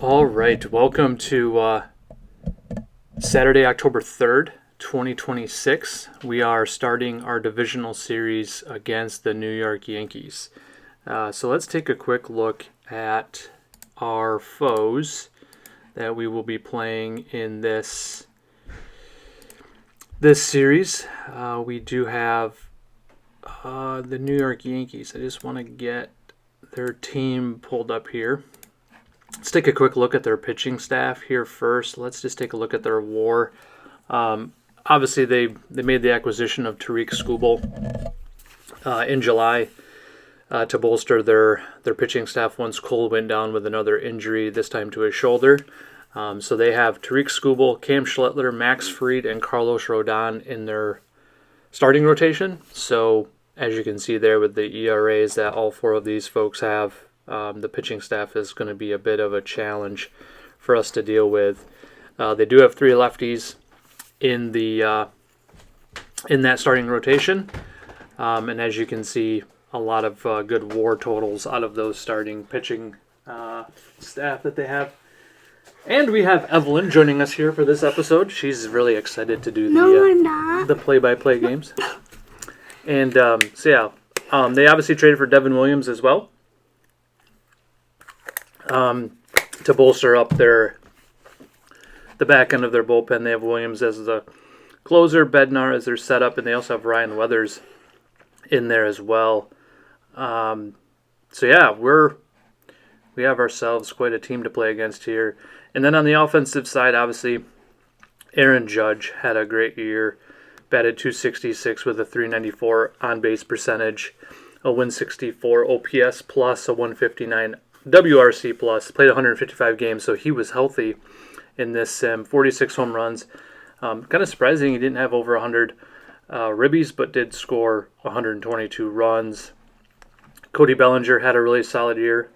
All right, welcome to Saturday, October 3rd, 2026. We are starting our divisional series against the New York Yankees. So let's take a quick look at our foes that we will be playing in this series. We do have the New York Yankees. I just want to get their team pulled up here. Let's take a quick look at their pitching staff here first. Let's just take a look at their WAR. Obviously, they made the acquisition of Tariq Skubal in July to bolster their pitching staff once Cole went down with another injury, this time to his shoulder. So they have Tariq Skubal, Cam Schlettler, Max Fried, and Carlos Rodon in their starting rotation. So as you can see there with the ERAs that all four of these folks have, the pitching staff is going to be a bit of a challenge for us to deal with. They do have three lefties in that starting rotation, and as you can see, a lot of good WAR totals out of those starting pitching staff that they have. And we have Evelyn joining us here for this episode. She's really excited to do the play-by-play games. And they obviously traded for Devin Williams as well. To bolster up the back end of their bullpen. They have Williams as the closer, Bednar as their setup, and they also have Ryan Weathers in there as well. We have ourselves quite a team to play against here. And then on the offensive side, obviously, Aaron Judge had a great year, batted .266 with a .394 on-base percentage, a .164 OPS plus, a .159 WRC plus, played 155 games, so he was healthy in this sim. 46 home runs. Kind of surprising he didn't have over 100 ribbies, but did score 122 runs. Cody Bellinger had a really solid year.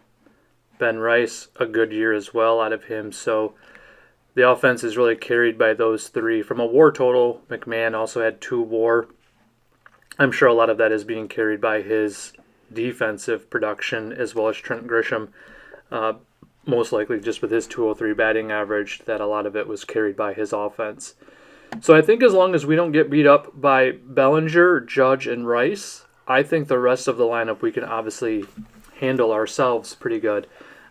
Ben Rice, a good year as well out of him. So the offense is really carried by those three. From a WAR total, McMahon also had 2 WAR. I'm sure a lot of that is being carried by his defensive production, as well as Trent Grisham, most likely just with his .203 batting average, that a lot of it was carried by his offense. So I think as long as we don't get beat up by Bellinger, Judge, and Rice, I think the rest of the lineup we can obviously handle ourselves pretty good.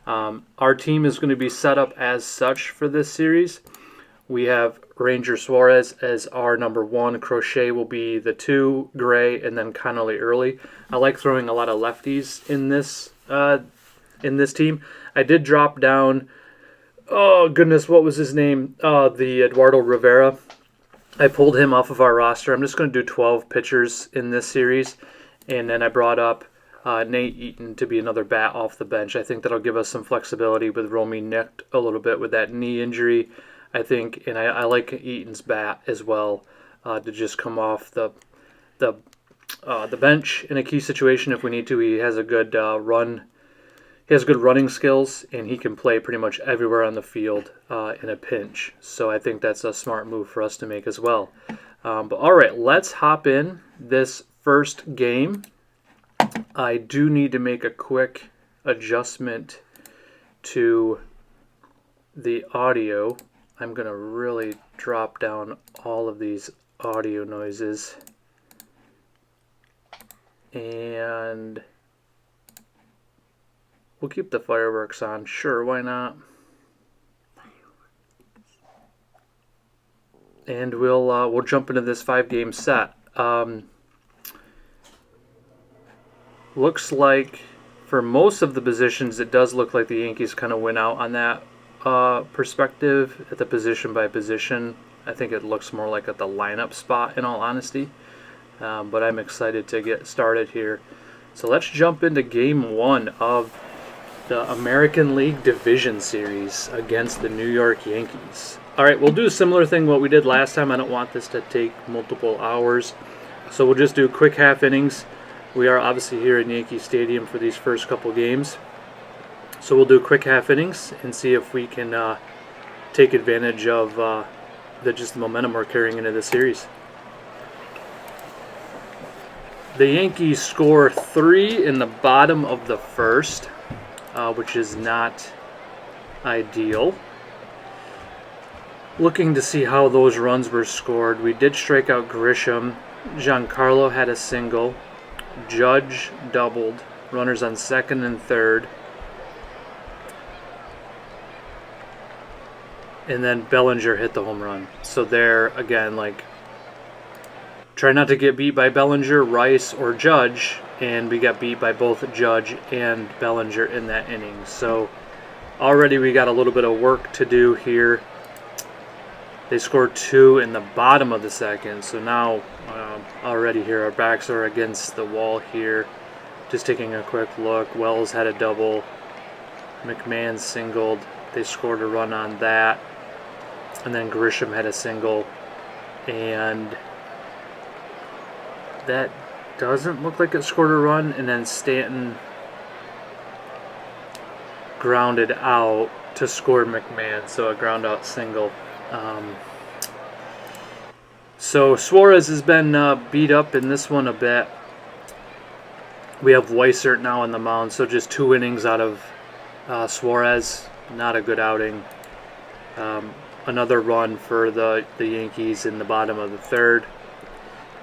Our team is going to be set up as such for this series. We have Ranger Suarez as our number 1. Crochet will be the 2, Gray, and then Connolly early. I like throwing a lot of lefties in this team. I did drop down, what was his name? The Eduardo Rivera. I pulled him off of our roster. I'm just going to do 12 pitchers in this series. And then I brought up Nate Eaton to be another bat off the bench. I think that'll give us some flexibility with Romy nicked a little bit with that knee injury. I think, and I like Eaton's bat as well to just come off the bench in a key situation if we need to. He has a good run. He has good running skills, and he can play pretty much everywhere on the field in a pinch. So I think that's a smart move for us to make as well. But all right, let's hop in this first game. I do need to make a quick adjustment to the audio. I'm going to really drop down all of these audio noises. And we'll keep the fireworks on. Sure, why not? And we'll jump into this 5-game set. Looks like for most of the positions, it does look like the Yankees kind of went out on that perspective at the position by position. I think it looks more like at the lineup spot, in all honesty. But I'm excited to get started here. So let's jump into Game 1 of the American League Division Series against the New York Yankees. All right, we'll do a similar thing what we did last time. I don't want this to take multiple hours. So we'll just do quick half innings. We are obviously here in Yankee Stadium for these first couple games. So we'll do quick half innings and see if we can take advantage of the momentum we're carrying into the series. The Yankees score 3 in the bottom of the first, which is not ideal. Looking to see how those runs were scored. We did strike out Grisham. Giancarlo had a single. Judge doubled. Runners on second and third. And then Bellinger hit the home run. So there, again, like, try not to get beat by Bellinger, Rice, or Judge. And we got beat by both Judge and Bellinger in that inning. So already we got a little bit of work to do here. They scored 2 in the bottom of the second, so now already here our backs are against the wall here. Just taking a quick look, Wells had a double, McMahon singled, they scored a run on that, and then Grisham had a single, and that doesn't look like it scored a run, and then Stanton grounded out to score McMahon, so a ground out single. So Suarez has been beat up in this one a bit. We have Weissert now on the mound, so just 2 innings out of Suarez. Not a good outing. Another run for the Yankees in the bottom of the third.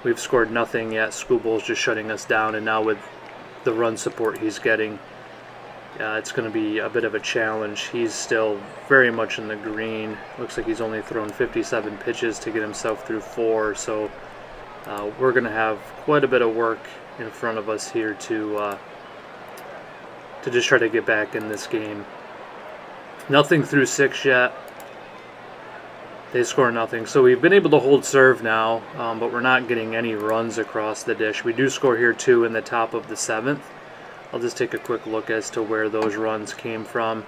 We've scored nothing yet. Skubal's just shutting us down, and now with the run support he's getting, it's going to be a bit of a challenge. He's still very much in the green. Looks like he's only thrown 57 pitches to get himself through 4. So we're going to have quite a bit of work in front of us here to just try to get back in this game. Nothing through 6 yet. They score nothing. So we've been able to hold serve now, but we're not getting any runs across the dish. We do score here 2 in the top of the 7th. I'll just take a quick look as to where those runs came from.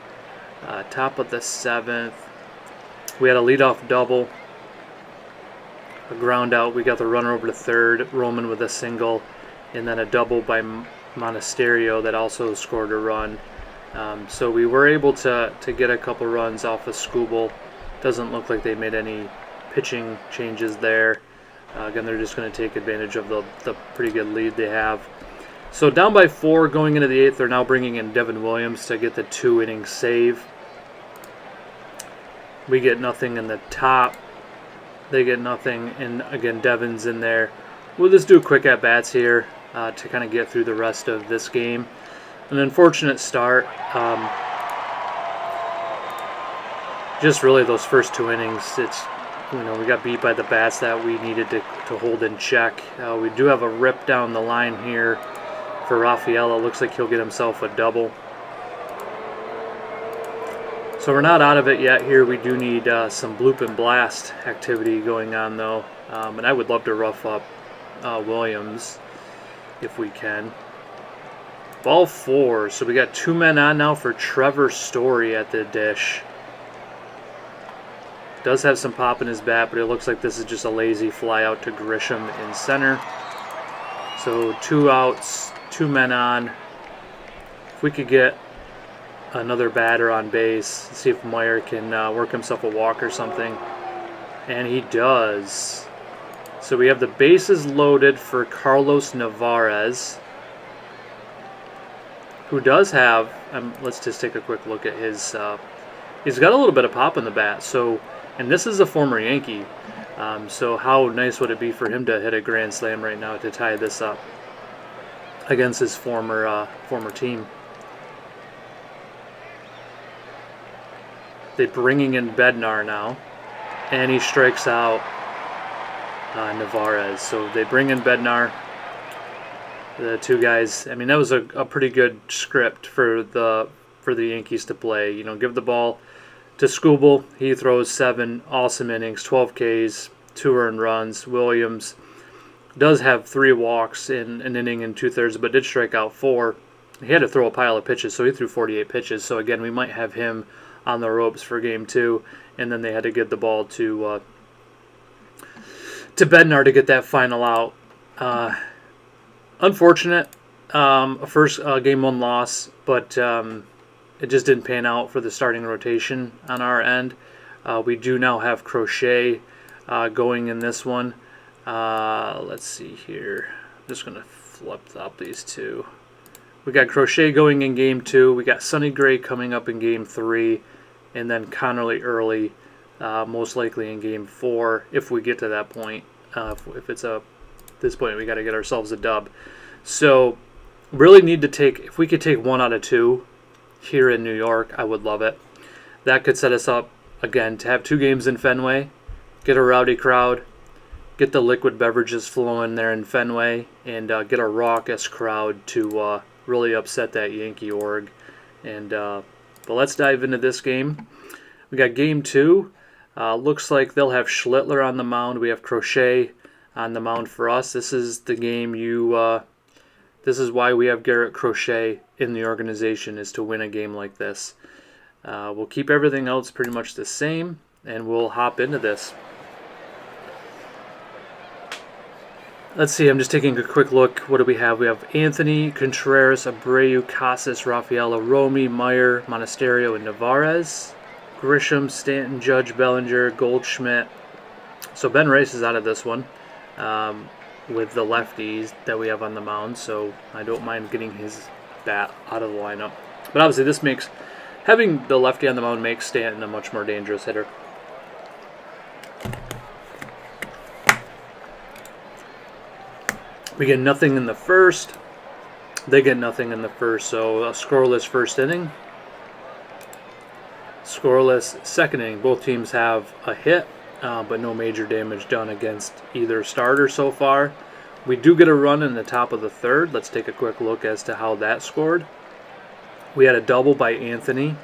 Top of the 7th, we had a leadoff double, a ground out. We got the runner over to third, Roman with a single, and then a double by Monasterio that also scored a run. So we were able to get a couple runs off of Skubal. Doesn't look like they made any pitching changes there. Again, they're just going to take advantage of the pretty good lead they have. So down by 4 going into the 8th, they're now bringing in Devin Williams to get the 2-inning save. We get nothing in the top. They get nothing, and again, Devin's in there. We'll just do quick at-bats here to kind of get through the rest of this game. An unfortunate start. Just really those first 2 innings, we got beat by the bats that we needed to hold in check. We do have a rip down the line here for Rafaela. Looks like he'll get himself a double. So we're not out of it yet here. We do need some bloop and blast activity going on though. And I would love to rough up Williams if we can. Ball 4. So we got 2 men on now for Trevor Story at the dish. Does have some pop in his bat, but it looks like this is just a lazy fly out to Grisham in center. So 2 outs, 2 men on. If we could get another batter on base, see if Meyer can work himself a walk or something. And he does. So we have the bases loaded for Carlos Nevarez, who does have, let's just take a quick look at his, he's got a little bit of pop in the bat. So, and this is a former Yankee. So how nice would it be for him to hit a grand slam right now to tie this up against his former team. They're bringing in Bednar now, and he strikes out Nevarez. So they bring in Bednar. The 2 guys. I mean, that was a pretty good script for the Yankees to play. You know, give the ball to Skubal. He throws 7 awesome innings, 12 Ks, 2 earned runs. Williams does have 3 walks in an inning and 2/3, but did strike out 4. He had to throw a pile of pitches, so he threw 48 pitches. So again, we might have him on the ropes for game 2, and then they had to get the ball to Bednar to get that final out. Unfortunate, a first game 1 loss, but it just didn't pan out for the starting rotation on our end. We do now have Crochet going in this one. Let's see here. I'm just going to flip up these 2. We got Crochet going in game 2. We got Sonny Gray coming up in game 3. and then Connerly early, most likely in Game 4 if we get to that point. If it's this point, we got to get ourselves a dub. So really need to take, if we could take 1 out of 2 here in New York, I would love it. That could set us up again to have 2 games in Fenway, get a rowdy crowd, get the liquid beverages flowing there in Fenway, and get a raucous crowd to really upset that Yankee org. And but let's dive into this game. We got Game 2. Looks like they'll have Schlittler on the mound. We have Crochet on the mound for us. This is the game this is why we have Garrett Crochet in the organization, is to win a game like this. We'll keep everything else pretty much the same, and we'll hop into this. Let's see, I'm just taking a quick look. What do we have? We have Anthony, Contreras, Abreu, Casas, Rafaela, Romy, Meyer, Monasterio, and Navarez. Grisham, Stanton, Judge, Bellinger, Goldschmidt. So Ben Rice is out of this one with the lefties that we have on the mound, so I don't mind getting his bat out of the lineup. But obviously this makes, having the lefty on the mound makes Stanton a much more dangerous hitter. We get nothing in the first. They get nothing in the first, so a scoreless first inning. Scoreless second inning. Both teams have a hit, but no major damage done against either starter so far. We do get a run in the top of the third. Let's take a quick look as to how that scored. We had a double by Anthony.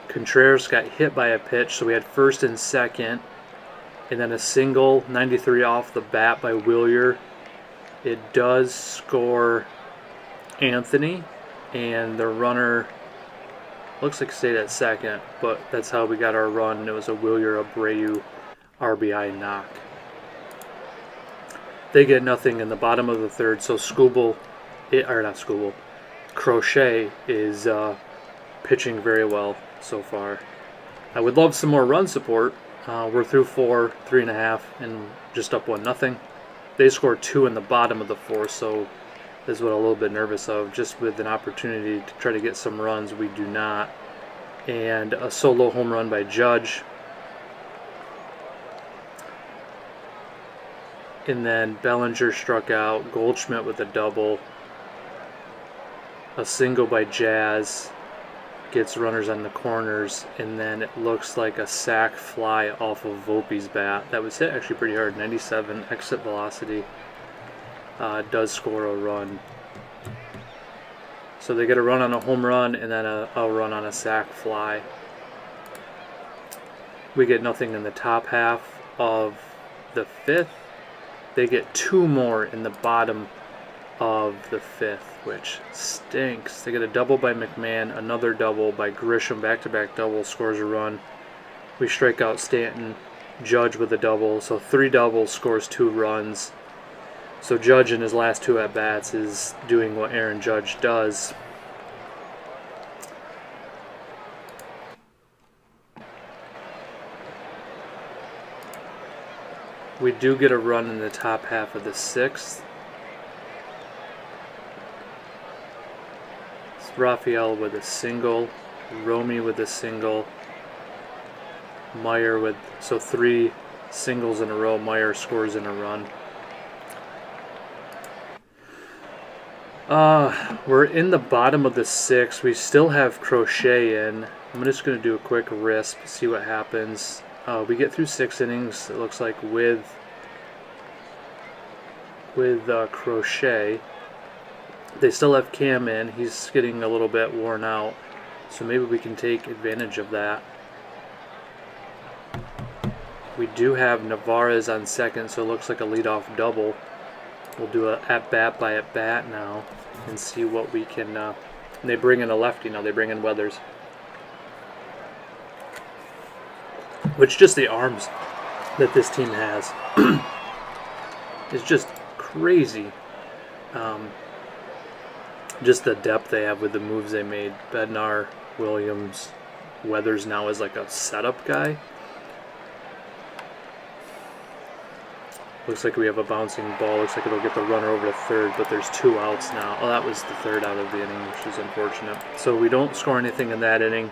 Contreras got hit by a pitch, so we had first and second. And then a single, 93 off the bat by Willier. It does score Anthony, and the runner looks like stayed at second, but that's how we got our run. It was a Willier Abreu RBI knock. They get nothing in the bottom of the third, so Crochet is pitching very well so far. I would love some more run support. We're through 4, 3.5, and just up 1-0. They scored 2 in the bottom of the fourth, so this is what I'm a little bit nervous of. Just with an opportunity to try to get some runs, we do not. And a solo home run by Judge. And then Bellinger struck out. Goldschmidt with a double. A single by Jazz. Gets runners on the corners, and then it looks like a sac fly off of Volpe's bat. That was hit actually pretty hard, 97 exit velocity. Does score a run. So they get a run on a home run, and then a run on a sac fly. We get nothing in the top half of the fifth. They get 2 more in the bottom of the fifth, which stinks. They get a double by McMahon, another double by Grisham, back-to-back double, scores a run. We strike out Stanton, Judge with a double, so 3 doubles, scores 2 runs. So Judge in his last 2 at-bats is doing what Aaron Judge does. We do get a run in the top half of the 6th. Rafael with a single, Romy with a single, Meyer with, so 3 singles in a row. Meyer scores in a run. We're in the bottom of the 6th. We still have Crochet in. I'm just going to do a quick risp, see what happens. We get through 6 innings, it looks like, with Crochet. They still have Cam in. He's getting a little bit worn out, so maybe we can take advantage of that. We do have Navarez on second, so it looks like a leadoff double. We'll do a at-bat by at-bat now and see what we can... they bring in a lefty now. They bring in Weathers. Which, just the arms that this team has is just crazy. Just the depth they have with the moves they made. Bednar, Williams, Weathers now is like a setup guy. Looks like we have a bouncing ball. Looks like it'll get the runner over to third, but there's 2 outs now. Oh, that was the 3rd out of the inning, which is unfortunate. So we don't score anything in that inning.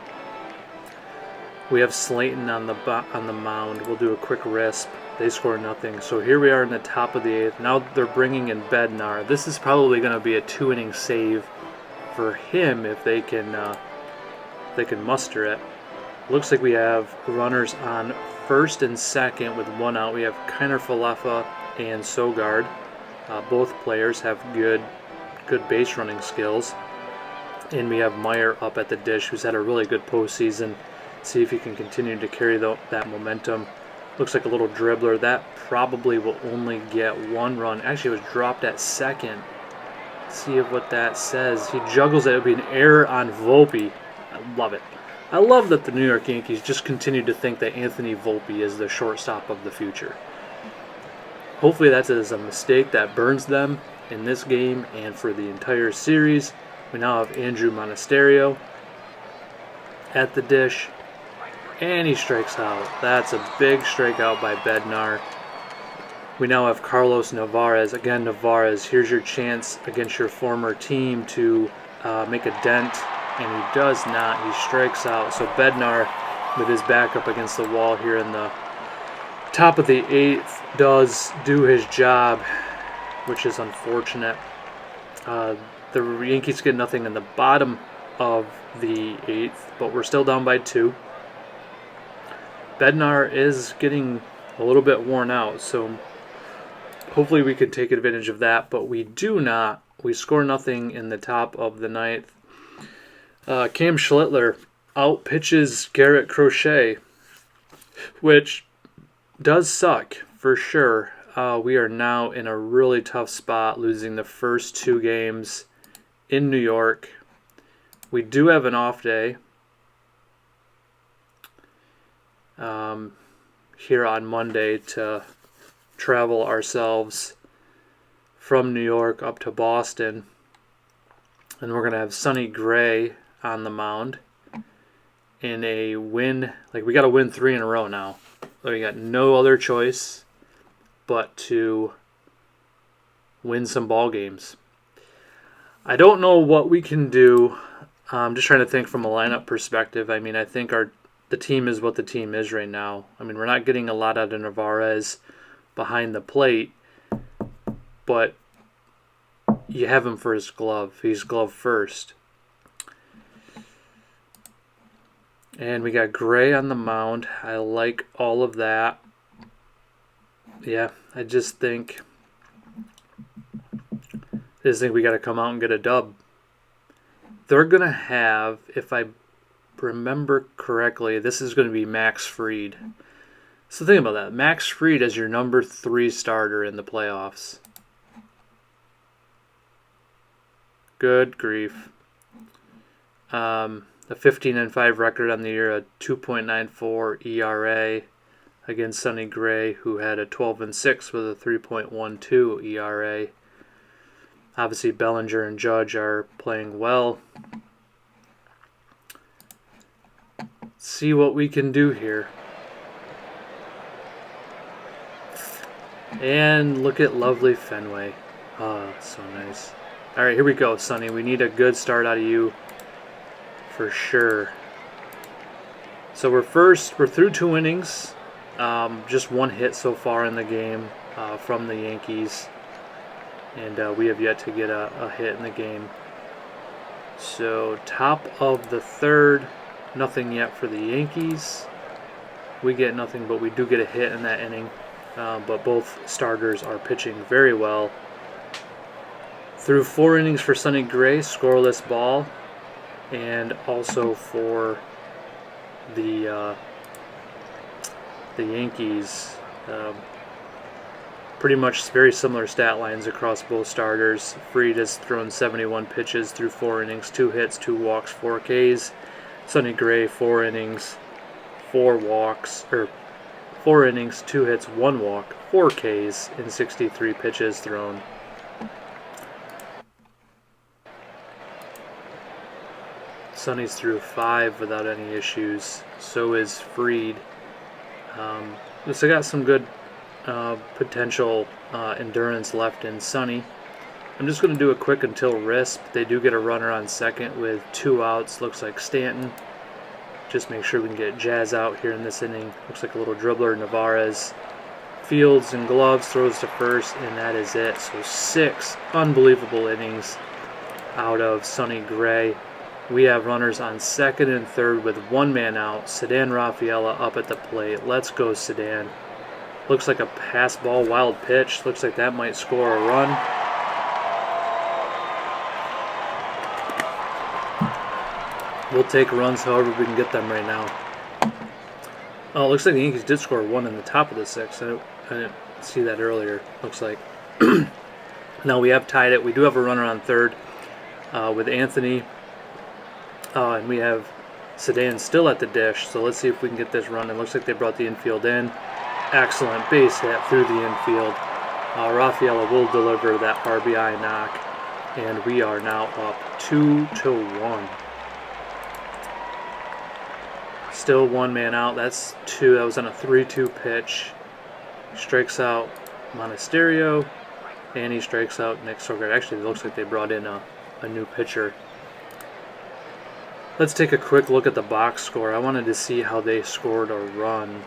We have Slayton on the mound. We'll do a quick risp. They score nothing. So here we are in the top of the 8th. Now they're bringing in Bednar. This is probably going to be a 2-inning save for him if they can muster it. Looks like we have runners on first and second with 1 out. We have Kiner Falefa and Sogard. Both players have good base running skills. And we have Meyer up at the dish, who's had a really good postseason. See if he can continue to carry that momentum. Looks like a little dribbler. That probably will only get 1 run. Actually, it was dropped at second. See what that says. He juggles it. It would be an error on Volpe. I love it. I love that the New York Yankees just continue to think that Anthony Volpe is the shortstop of the future. Hopefully that is a mistake that burns them in this game and for the entire series. We now have Andrew Monasterio at the dish, and he strikes out. That's a big strikeout by Bednar. We now have Carlos Nevarez. Again, Nevarez, here's your chance against your former team to make a dent, and he does not. He strikes out. So Bednar, with his back up against the wall here in the top of the 8th, does do his job, which is unfortunate. The Yankees get nothing in the bottom of the 8th, but we're still down by 2. Bednar is getting a little bit worn out, so hopefully we could take advantage of that, but we do not. We score nothing in the top of the 9th. Cam Schlittler out pitches Garrett Crochet, which does suck for sure. We are now in a really tough spot, losing the first 2 games in New York. We do have an off day here on Monday to travel ourselves from New York up to Boston. And we're going to have Sonny Gray on the mound in a win. Like, we got to win 3 in a row now. We got no other choice but to win some ball games. I don't know what we can do. I'm just trying to think from a lineup perspective. I mean, I think the team is what the team is right now. I mean, we're not getting a lot out of Nevarez behind the plate, but you have him for his glove. He's glove first. And we got Gray on the mound. I like all of that. Yeah, I just think we got to come out and get a dub. They're going to have, if I remember correctly, this is going to be Max Fried. So think about that. Max Fried as your number 3 starter in the playoffs. Good grief. A 15-5 record on the year, a 2.94 ERA against Sonny Gray, who had a 12-6 with a 3.12 ERA. Obviously, Bellinger and Judge are playing well. Let's see what we can do here. And look at lovely Fenway. Oh, so nice. All right, here we go, Sonny. We need a good start out of you for sure. So we're through 2 innings. Just 1 hit so far in the game from the Yankees. And we have yet to get a hit in the game. So top of the 3rd, nothing yet for the Yankees. We get nothing, but we do get a hit in that inning. But both starters are pitching very well. Through 4 innings for Sonny Gray, scoreless ball. And also for the Yankees, pretty much very similar stat lines across both starters. Fried has thrown 71 pitches through 4 innings, 2 hits, 2 walks, 4 Ks. Sonny Gray, 4 innings, 4 walks, or 4 innings, 2 hits, 1 walk, 4 Ks in 63 pitches thrown. Sonny's through 5 without any issues. So is Fried. So got some good potential endurance left in Sonny. I'm just going to do a quick until Risp. They do get a runner on second with 2 outs. Looks like Stanton. Just make sure we can get Jazz out here in this inning. Looks like a little dribbler. Navarez fields and gloves, throws to first, and that is it. So 6 unbelievable innings out of Sonny Gray. We have runners on second and third with 1 man out. Sedan Rafaela up at the plate. Let's go, Sedan. Looks like a pass ball, wild pitch. Looks like that might score a run. We'll take runs however we can get them right now. Oh, it looks like the Yankees did score 1 in the top of the 6th. I didn't see that earlier. Looks like. Now we have tied it. We do have a runner on third with Anthony. And we have Sedan still at the dish. So let's see if we can get this run. It looks like they brought the infield in. Excellent base hit through the infield. Rafaela will deliver that RBI knock. And we are now up 2-1. Still 1 man out. That's 2. That was on a 3-2 pitch. Strikes out Monasterio, and he strikes out Nick Sogard. Actually, it looks like they brought in a new pitcher. Let's take a quick look at the box score. I wanted to see how they scored a run.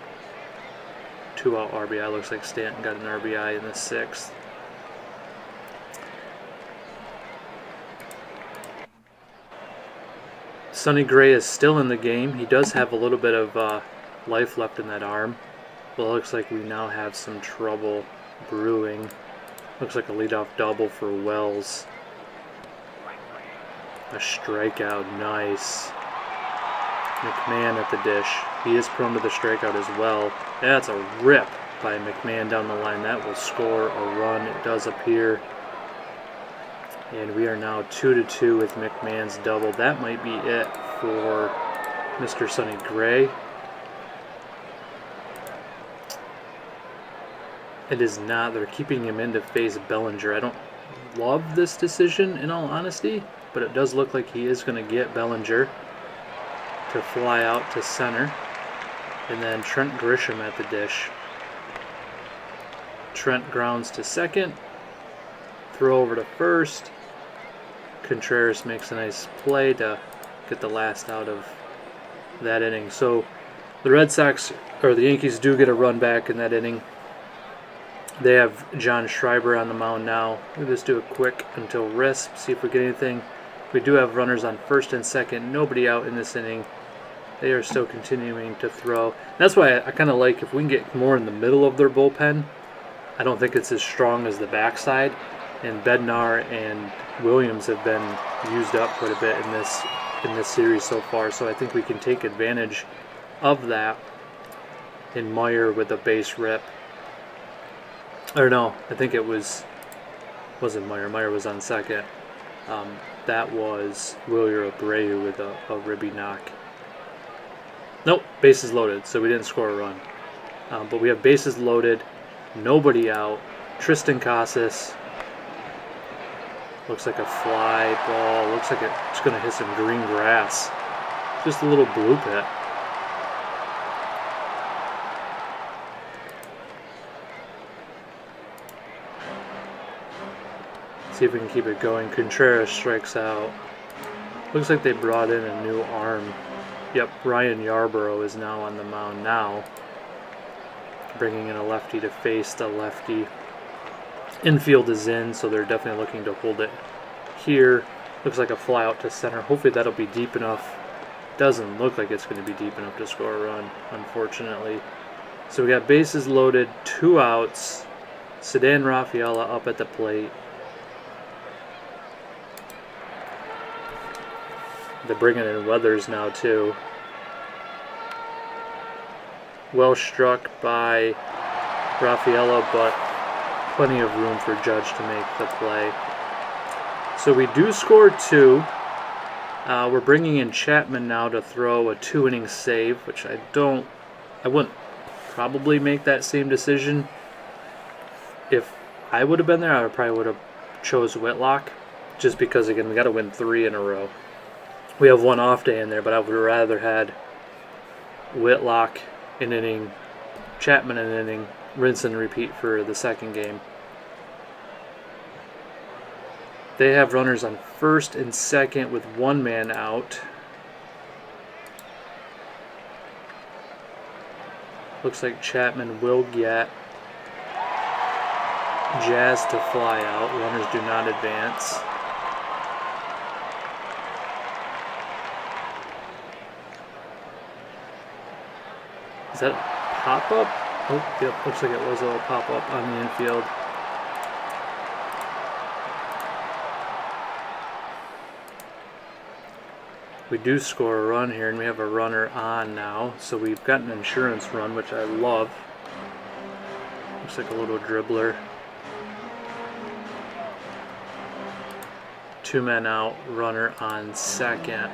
2-out RBI. Looks like Stanton got an RBI in the 6th. Sonny Gray is still in the game. He does have a little bit of life left in that arm. But it looks like we now have some trouble brewing. Looks like a leadoff double for Wells. A strikeout, nice. McMahon at the dish. He is prone to the strikeout as well. That's a rip by McMahon down the line. That will score a run. It does appear. And we are now 2-2 with McMahon's double. That might be it for Mr. Sonny Gray. It is not. They're keeping him in to face Bellinger. I don't love this decision, in all honesty, but it does look like he is going to get Bellinger to fly out to center. And then Trent Grisham at the dish. Trent grounds to second. Throw over to first. Contreras makes a nice play to get the last out of that inning. So the Red Sox, or the Yankees, do get a run back in that inning. They have John Schreiber on the mound now. We'll just do a quick until Risp, see if we get anything. We do have runners on first and second. Nobody out in this inning. They are still continuing to throw. That's why I kind of like if we can get more in the middle of their bullpen. I don't think it's as strong as the backside. And Bednar and Williams have been used up quite a bit in this series so far. So I think we can take advantage of that. And Meyer with a base rip. Or no, I think it wasn't Meyer. Meyer was on second. That was Wilyer Abreu with a ribby knock. Nope, bases loaded, so we didn't score a run. But we have bases loaded, nobody out. Tristan Casas. Looks like a fly ball. Looks like it's going to hit some green grass. Just a little blue pit. See if we can keep it going. Contreras strikes out. Looks like they brought in a new arm. Yep, Ryan Yarborough is now on the mound now. Bringing in a lefty to face the lefty. Infield is in, so they're definitely looking to hold it here. Looks like a fly out to center. Hopefully that'll be deep enough. Doesn't look like it's going to be deep enough to score a run, unfortunately. So we got bases loaded, 2 outs. Sedan Rafaela up at the plate. They're bringing in Weathers now, too. Well struck by Rafaela, but plenty of room for Judge to make the play. So we do score 2. We're bringing in Chapman now to throw a 2-inning save, which I wouldn't probably make that same decision. If I would have been there, I probably would have chose Whitlock, just because, again, we got to win 3 in a row. We have 1 off day in there, but I would rather had Whitlock an inning, Chapman an inning, rinse and repeat for the second game. They have runners on first and second with one man out. Looks like Chapman will get Jazz to fly out. Runners do not advance. Is that a pop-up? Oh, yep, looks like it was a little pop-up on the infield. We do score a run here, and we have a runner on now. So we've got an insurance run, which I love. Looks like a little dribbler. 2 men out, runner on second.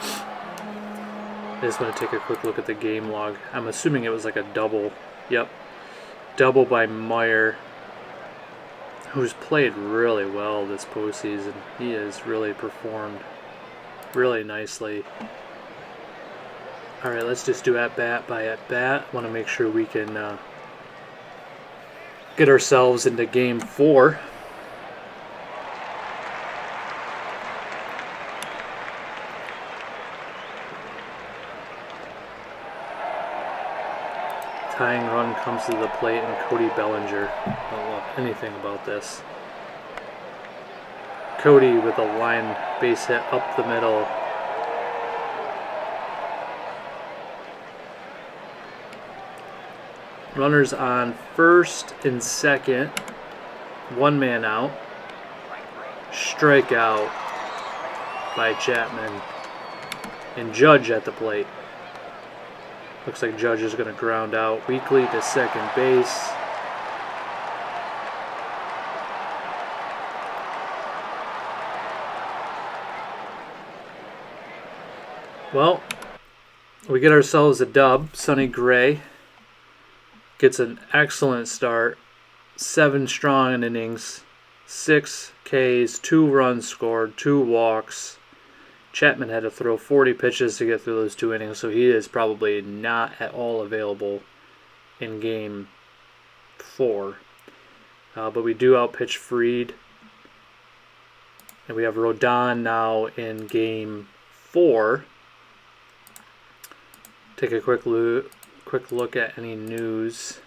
I just want to take a quick look at the game log. I'm assuming it was like a double. Yep. Double by Meyer, who's played really well this postseason. He has really performed really nicely. All right, let's just do at-bat by at-bat. I want to make sure we can get ourselves into Game 4. Tying run comes to the plate, and Cody Bellinger. I don't love anything about this. Cody with a line base hit up the middle. Runners on first and second. 1 man out. Strikeout by Chapman. And Judge at the plate. Looks like Judge is going to ground out weakly to second base. Well, we get ourselves a dub. Sonny Gray gets an excellent start. 7 strong innings, 6 Ks, 2 runs scored, 2 walks. Chapman had to throw 40 pitches to get through those 2 innings, so he is probably not at all available in Game 4. But we do outpitch Fried. And we have Rodon now in Game 4. Take a quick look at any news.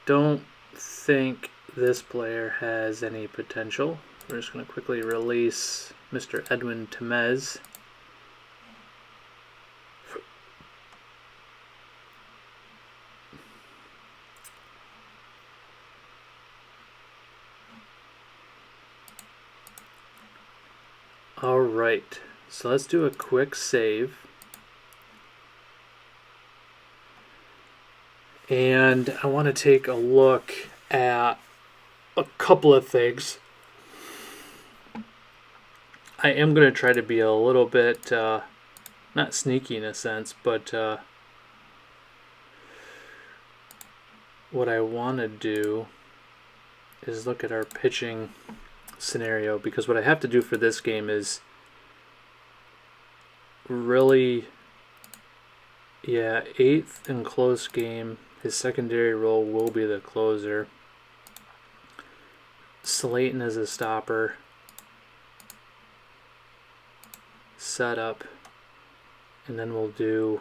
Don't think this player has any potential. We're just going to quickly release Mr. Edwin Temez. All right, so let's do a quick save. And I want to take a look at a couple of things. I am going to try to be a little bit, not sneaky in a sense, but what I want to do is look at our pitching scenario, because what I have to do for this game is really, 8th and close game. His secondary role will be the closer. Slayton as a stopper. Setup. And then we'll do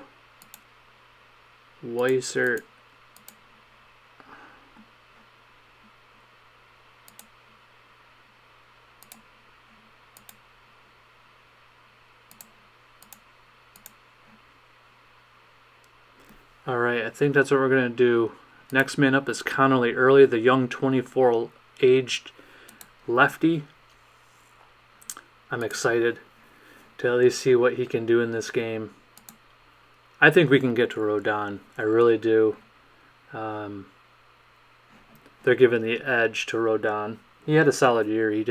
Weissert. Alright, I think that's what we're going to do. Next man up is Connerly Early, the young 24-aged lefty. I'm excited to at least see what he can do in this game. I think we can get to Rodon. I really do. They're giving the edge to Rodon. He had a solid year. He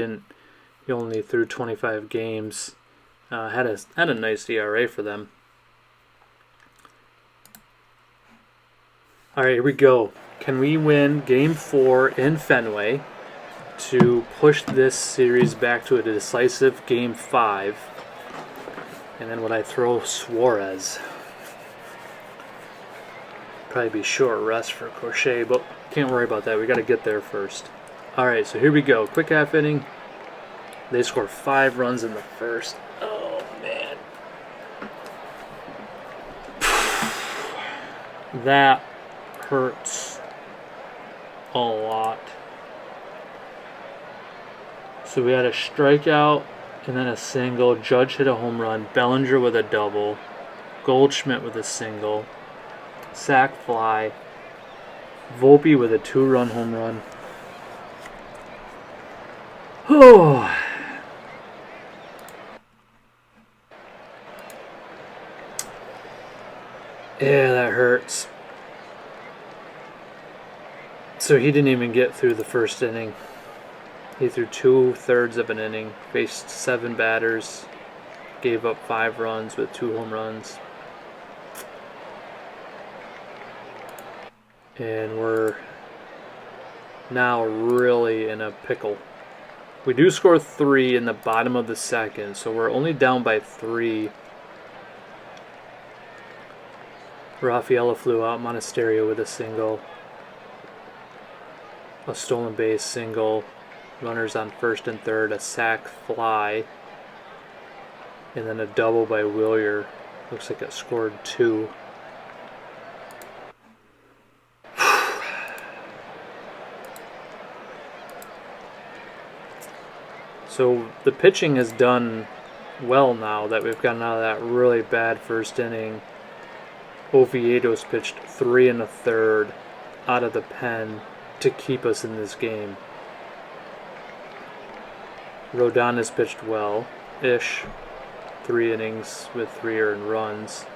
only threw 25 games. Had a nice ERA for them. All right, here we go. Can we win Game 4 in Fenway? to push this series back to a decisive Game 5. And then would I throw Suarez? Probably be short rest for Crochet, but can't worry about that. We got to get there first. Alright, so here we go. Quick half inning. They score 5 runs in the first. Oh, man. That hurts a lot. So we had a strikeout and then a single. Judge hit a home run. Bellinger with a double. Goldschmidt with a single. Sac fly. Volpe with a 2-run home run. Oh. Yeah, that hurts. So he didn't even get through the first inning. He threw 2/3 of an inning, faced 7 batters, gave up 5 runs with 2 home runs. And we're now really in a pickle. We do score 3 in the bottom of the second, so we're only down by 3. Rafaela flew out, Monasterio with a single. A stolen base single. Runners on first and third, a sac fly. And then a double by Willier. Looks like it scored 2. So the pitching has done well now that we've gotten out of that really bad first inning. Oviedo's pitched 3 1/3 out of the pen to keep us in this game. Rodon has pitched well-ish. 3 innings with 3 earned runs.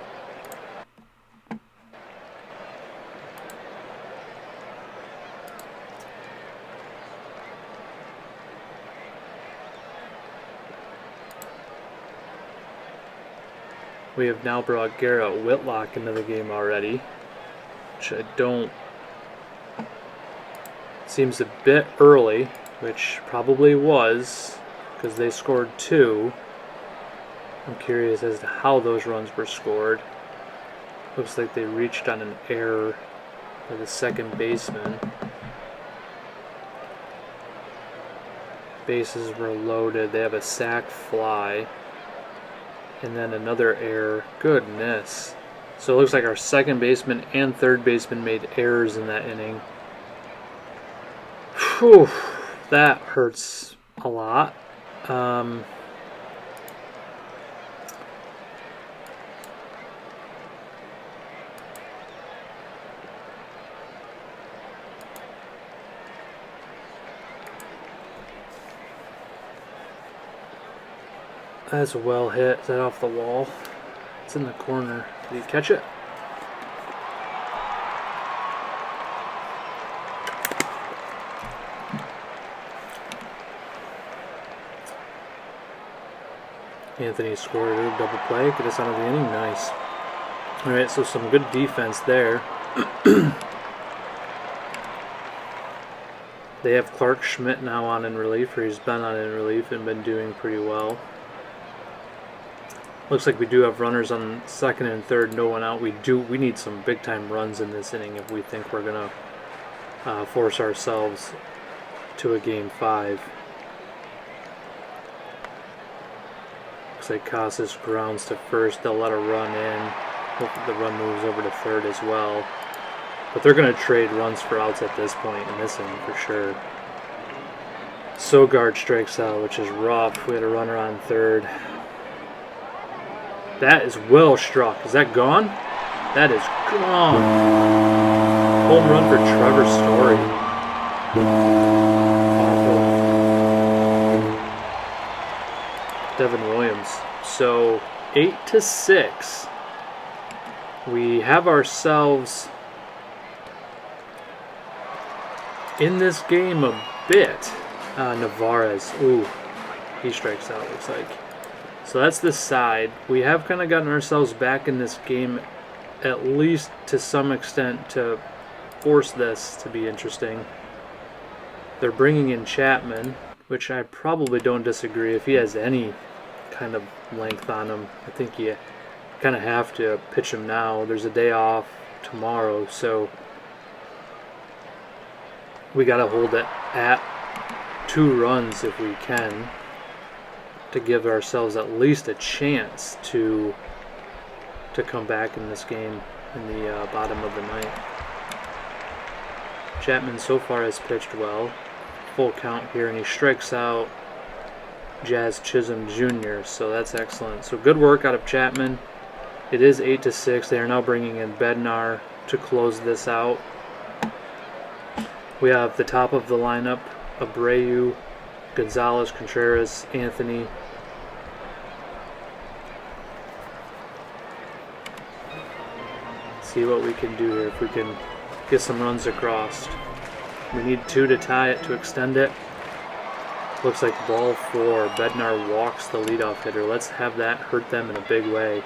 We have now brought Garrett Whitlock into the game already, which I don't... Seems a bit early, which probably was, because they scored 2. I'm curious as to how those runs were scored. Looks like they reached on an error by the second baseman. Bases were loaded. They have a sac fly. And then another error. Goodness. So it looks like our second baseman and third baseman made errors in that inning. Whew, that hurts a lot. That's well hit. Is that off the wall? It's in the corner. Did he catch it? Anthony scored a double play. Get us out of the inning. Nice. Alright, so some good defense there. They have Clark Schmidt now on in relief, or he's been on in relief and been doing pretty well. Looks like we do have runners on second and third, no one out. We need some big time runs in this inning if we think we're gonna force ourselves to a Game 5. Looks like Casas grounds to first. They'll let a run in. Hope the run moves over to third as well. But they're gonna trade runs for outs at this point in this inning for sure. Sogard strikes out, which is rough. We had a runner on third. That is well struck. Is that gone? That is gone. Home run for Trevor Story. Awful. Devin Williams. So 8-6. We have ourselves in this game a bit. Navarez. Ooh, he strikes out, looks like. So that's this side. We have kind of gotten ourselves back in this game, at least to some extent, to force this to be interesting. They're bringing in Chapman, which I probably don't disagree. If he has any kind of length on him, I think you kind of have to pitch him now. There's a day off tomorrow, so we got to hold it at 2 runs if we can to give ourselves at least a chance to come back in this game in the bottom of the ninth. Chapman so far has pitched well. Full count here, and he strikes out Jazz Chisholm Jr., so that's excellent. So good work out of Chapman. It is 8-6. They are now bringing in Bednar to close this out. We have the top of the lineup: Abreu, Gonzalez, Contreras, Anthony. See what we can do here, if we can get some runs across. We need 2 to tie it, to extend it. Looks like ball 4. Bednar walks the leadoff hitter. Let's have that hurt them in a big way.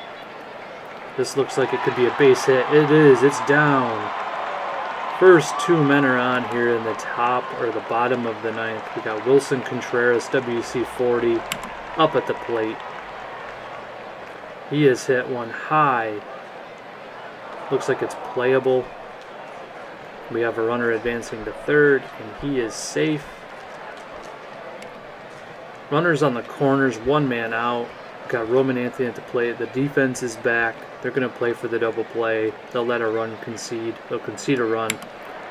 This looks like it could be a base hit. It is. It's down. First 2 men are on here in the top or the bottom of the ninth. We got Wilson Contreras, WC40, up at the plate. He has hit one high. Looks like it's playable. We have a runner advancing to third, and he is safe. Runners on the corners, 1 man out. Got Roman Anthony at the plate. The defense is back. They're going to play for the double play. They'll let a run concede. They'll concede a run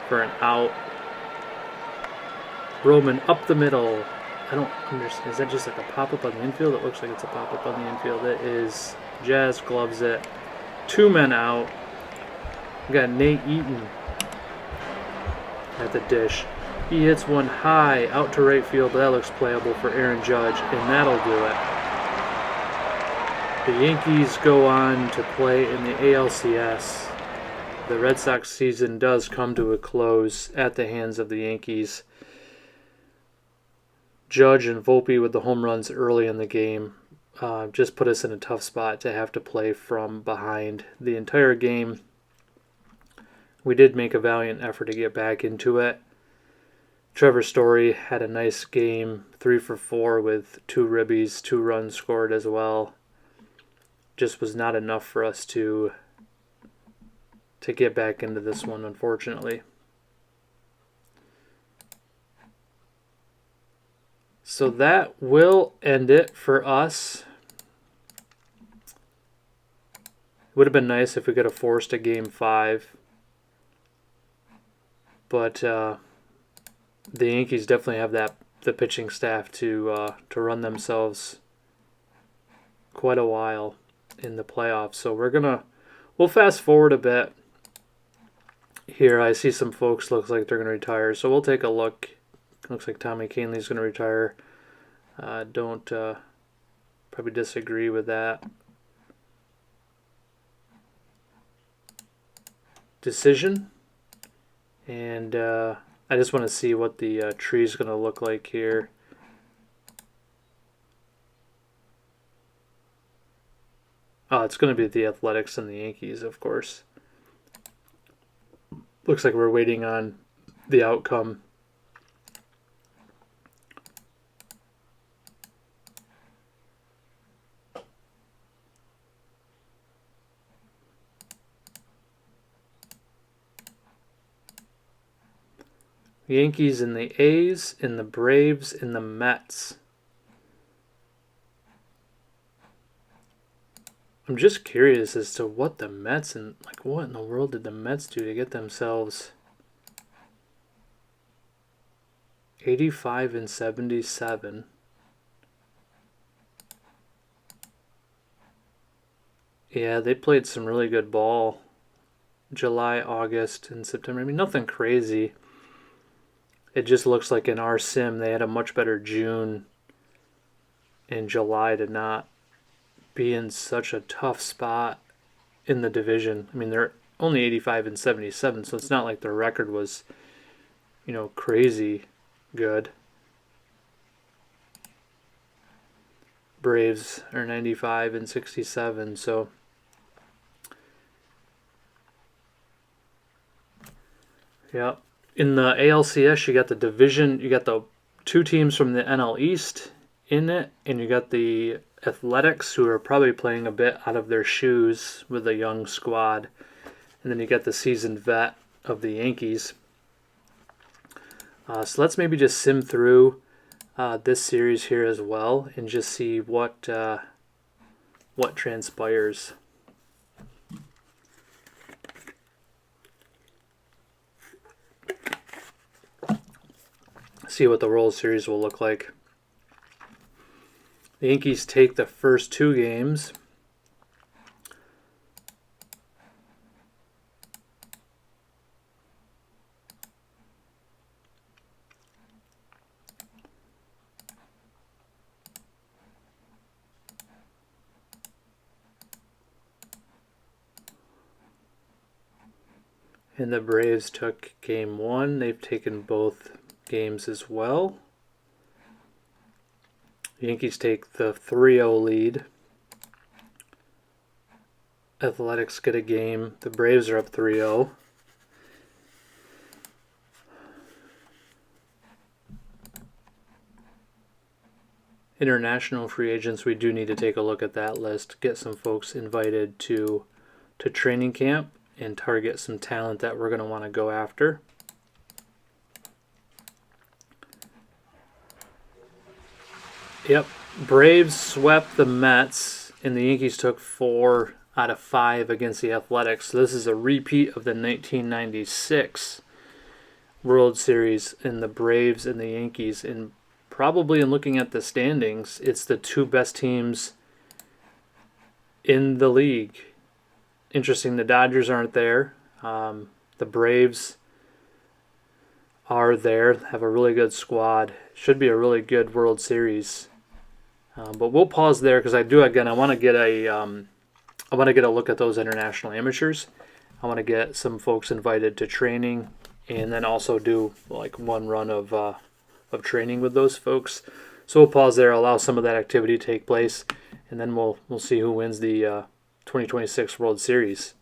for an out. Roman up the middle. I don't understand. Is that just like a pop-up on the infield? It looks like it's a pop-up on the infield. It is. Jazz gloves it. 2 men out. We got Nate Eaton at the dish. He hits one high out to right field, but that looks playable for Aaron Judge, and that'll do it. The Yankees go on to play in the ALCS. The Red Sox season does come to a close at the hands of the Yankees. Judge and Volpe with the home runs early in the game just put us in a tough spot to have to play from behind the entire game. We did make a valiant effort to get back into it. Trevor Story had a nice game, 3 for 4 with 2 ribbies, 2 runs scored as well. Just was not enough for us to get back into this one, unfortunately. So that will end it for us. It would have been nice if we could have forced a game 5. But the Yankees definitely have the pitching staff to run themselves quite a while in the playoffs. So we'll fast forward a bit here. I see some folks looks like they're going to retire, so we'll take a look. Looks like Tommy Kahnle's going to retire. Don't probably disagree with that decision. And I just want to see what the tree is going to look like here. Oh, it's going to be the Athletics and the Yankees, of course. Looks like we're waiting on the outcome. Yankees and the A's, and the Braves, and the Mets. I'm just curious as to what the Mets and what in the world did the Mets do to get themselves 85 and 77. Yeah, they played some really good ball. July, August, and September. I mean, nothing crazy. It just looks like in our sim they had a much better June and July to not be in such a tough spot in the division. I mean, they're only 85 and 77, so it's not like their record was, crazy good. Braves are 95 and 67, so yep. In the ALCS, you got the division, you got the two teams from the NL East in it, and you got the Athletics, who are probably playing a bit out of their shoes with a young squad. And then you got the seasoned vet of the Yankees. So let's maybe just sim through this series here as well and just see what transpires. See what the World Series will look like. The Yankees take the first two games. And the Braves took game one. They've taken both games as well. The Yankees take the 3-0 lead. Athletics get a game. The Braves are up 3-0. International free agents, we do need to take a look at that list, get some folks invited to training camp and target some talent that we're going to want to go after. Yep, Braves swept the Mets, and the Yankees took 4 out of 5 against the Athletics. So this is a repeat of the 1996 World Series in the Braves and the Yankees. And probably in looking at the standings, it's the two best teams in the league. Interesting, the Dodgers aren't there. The Braves are there, have a really good squad. Should be a really good World Series. But we'll pause there because I want to get a look at those international amateurs. I want to get some folks invited to training, and then also do like one run of training with those folks. So we'll pause there, allow some of that activity to take place, and then we'll see who wins the 2026 World Series.